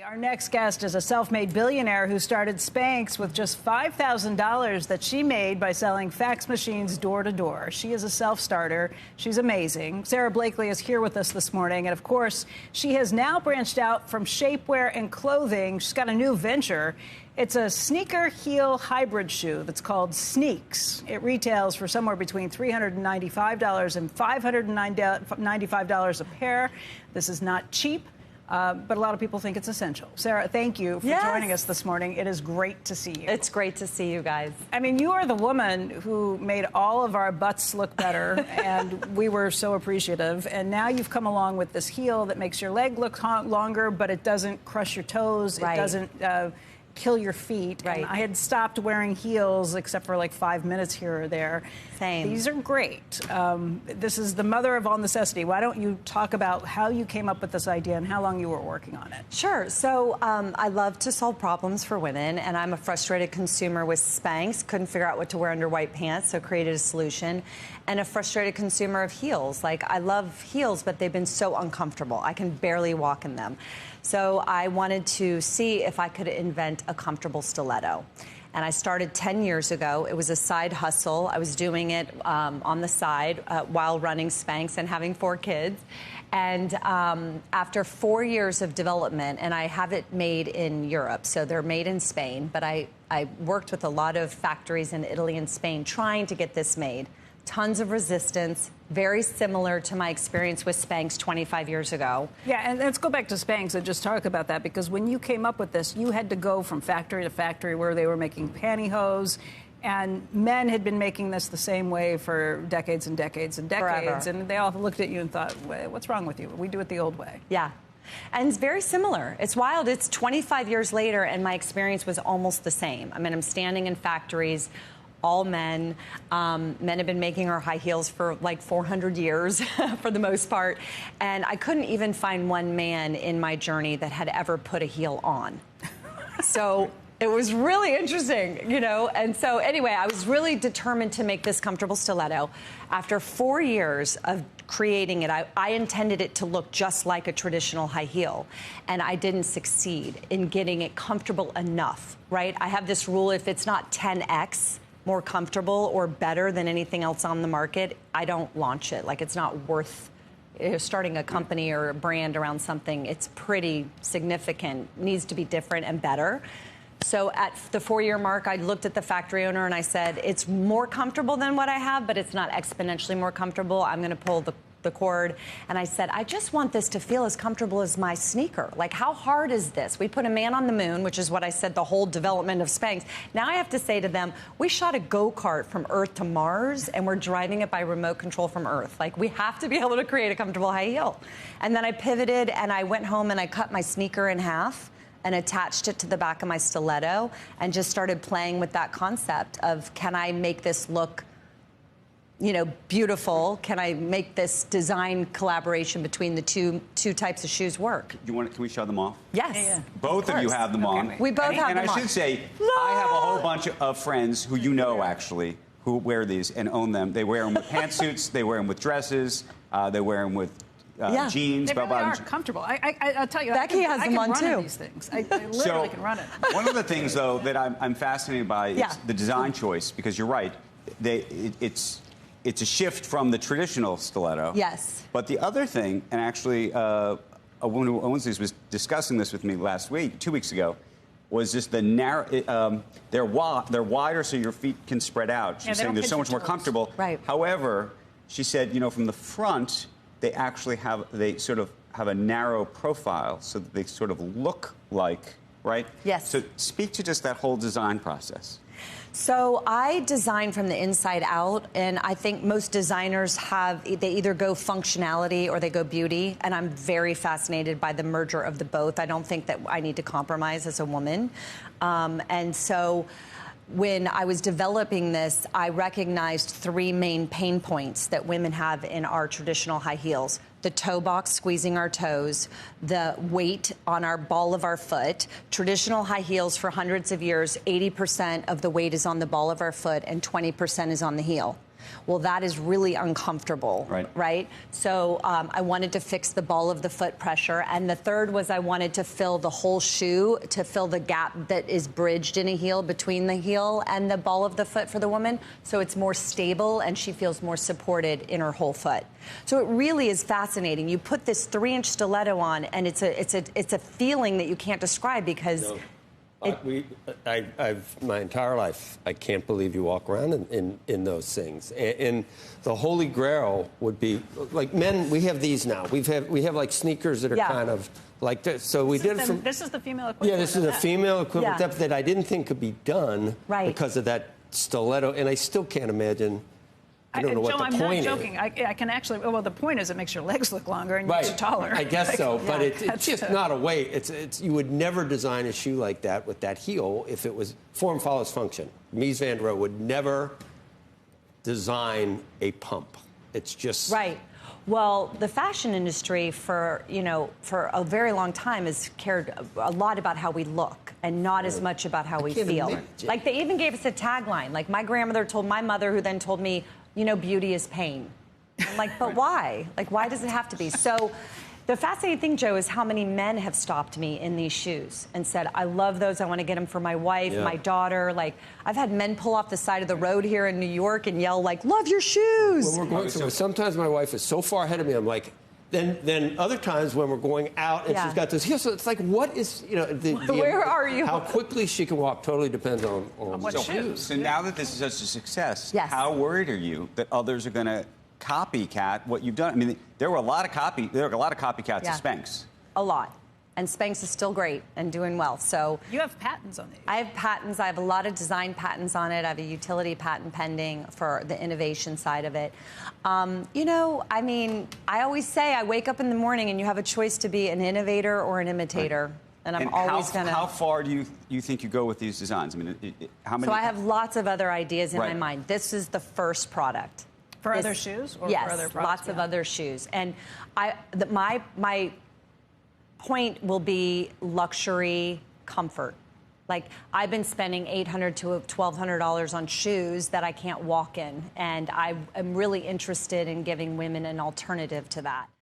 Our next guest is a self-made billionaire who started Spanx with just $5,000 that she made by selling fax machines door to door. She is a self-starter. She's amazing. Sara Blakely is here with us this morning. And of course, she has now branched out from shapewear and clothing. She's got a new venture. It's a sneaker heel hybrid shoe that's called Sneex. It retails for somewhere between $395 and $595 a pair. This is not cheap. But a lot of people think it's essential. Sara, thank you for joining us this morning. It is great to see you. It's great to see you guys. I mean, you are the woman who made all of our butts look better, and we were so appreciative. And now you've come along with this heel that makes your leg look longer, but it doesn't crush your toes. It doesn't kill your feet. Right. And I had stopped wearing heels except for like 5 minutes here or there. Same. These are great. This is the mother of all necessity. Why don't you talk about how you came up with this idea and how long you were working on it? Sure. So I love to solve problems for women, and I'm a frustrated consumer with Spanx. Couldn't figure out what to wear under white pants, so created a solution. And a frustrated consumer of heels. Like, I love heels, but they've been so uncomfortable. I can barely walk in them. So I wanted to see if I could invent a comfortable stiletto. And I started 10 years ago. It was a side hustle. I was doing it on the side while running Spanx and having 4 kids. And after 4 years of development, and I have it made in Europe, so they're made in Spain, but I worked with a lot of factories in Italy and Spain trying to get this made. Tons of resistance, very similar to my experience with Spanx 25 years ago. Yeah, and let's go back to Spanx and just talk about that, because when you came up with this, you had to go from factory to factory where they were making pantyhose, and men had been making this the same way for decades and decades and decades. Forever. And they all looked at you and thought, what's wrong with you? We do it the old way. Yeah. And it's very similar. It's wild. It's 25 years later, and my experience was almost the same. I mean, I'm standing in factories, all men. Men have been making our high heels for like 400 years for the most part. And I couldn't even find one man in my journey that had ever put a heel on. So it was really interesting, you know. And so anyway, I was really determined to make this comfortable stiletto. After 4 years of creating it, I intended it to look just like a traditional high heel. And I didn't succeed in getting it comfortable enough, right? I have this rule: if it's not 10x more comfortable or better than anything else on the market, I don't launch it. Like, it's not worth starting a company or a brand around something. It's pretty significant, needs to be different and better. So at the 4-year mark, I looked at the factory owner and I said, it's more comfortable than what I have, but it's not exponentially more comfortable. I'm going to pull the cord. And I said, I just want this to feel as comfortable as my sneaker. Like, how hard is this? We put a man on the moon, which is what I said the whole development of Spanx. Now I have to say to them, we shot a go-kart from Earth to Mars, and we're driving it by remote control from Earth. Like, we have to be able to create a comfortable high heel. And then I pivoted, and I went home and I cut my sneaker in half and attached it to the back of my stiletto and just started playing with that concept of, can I make this look, you know, beautiful? Can I make this design collaboration between the two types of shoes work? Can we show them off? Yes. Yeah. Both of you have them on. We both have them on. And I should say, I have a whole bunch of friends who you know, actually, who wear these and own them. They wear them with pantsuits, they wear them with dresses, they wear them with jeans. They really are comfortable. I'll tell you, Becky has them on, too. These things. I literally can run it. One of the things, though, that I'm fascinated by is the design choice, because you're right. It's a shift from the traditional stiletto. Yes. But the other thing, and actually a woman who owns these was discussing this with me last week, 2 weeks ago, was just the narrow. They're wider so your feet can spread out. She's saying they're so much more comfortable. Right. However, she said, you know, from the front, they sort of have a narrow profile, so that they sort of look like, right? Yes. So speak to just that whole design process. So I design from the inside out, and I think most designers they either go functionality or they go beauty, and I'm very fascinated by the merger of the both. I don't think that I need to compromise as a woman. And so when I was developing this, I recognized 3 main pain points that women have in our traditional high heels: the toe box squeezing our toes, the weight on our ball of our foot. Traditional high heels for hundreds of years, 80% of the weight is on the ball of our foot and 20% is on the heel. Well, that is really uncomfortable, right? So I wanted to fix the ball of the foot pressure. And the third was I wanted to fill the whole shoe, to fill the gap that is bridged in a heel between the heel and the ball of the foot for the woman. So it's more stable and she feels more supported in her whole foot. So it really is fascinating. You put this 3-inch stiletto on and it's a feeling that you can't describe because... No. I've my entire life, I can't believe you walk around in those things. And the holy grail would be, like men, we have these now. We have like sneakers that are kind of like this. So we did it from... This is the female equivalent. Yeah, this is a female equivalent depth that I didn't think could be done because of that stiletto. And I still can't imagine... I don't know what the point is. I'm not joking. I can actually... Well, the point is it makes your legs look longer and makes you taller. I guess so, but it's just not a way. It's you would never design a shoe like that with that heel if it was... Form follows function. Mies van der Rohe would never design a pump. It's just... Right. Well, the fashion industry for a very long time has cared a lot about how we look and not as much about how we feel. Like they even gave us a tagline. Like my grandmother told my mother, who then told me, beauty is pain. I'm like, but why? Like, why does it have to be? So the fascinating thing, Joe, is how many men have stopped me in these shoes and said, I love those. I want to get them for my wife, my daughter. Like, I've had men pull off the side of the road here in New York and yell, like, love your shoes. When we're going sometimes my wife is so far ahead of me, I'm like, then other times when we're going out and she's got this heel, so it's like, what is, where are you? How quickly she can walk totally depends on what shoes. So now that this is such a success, how worried are you that others are going to copycat what you've done? I mean, there were a lot of copycats of Spanx. A lot. And Spanx is still great and doing well. So you have patents on these. I have patents. I have a lot of design patents on it. I have a utility patent pending for the innovation side of it. I mean, I always say I wake up in the morning and you have a choice to be an innovator or an imitator. And I'm always going to... How far do you think you go with these designs? I mean, how many... So I have lots of other ideas in my mind. This is the first product. For other shoes? Or yes, for other products? Lots of other shoes. And my point will be luxury comfort. Like, I've been spending $800 to $1,200 on shoes that I can't walk in. And I am really interested in giving women an alternative to that.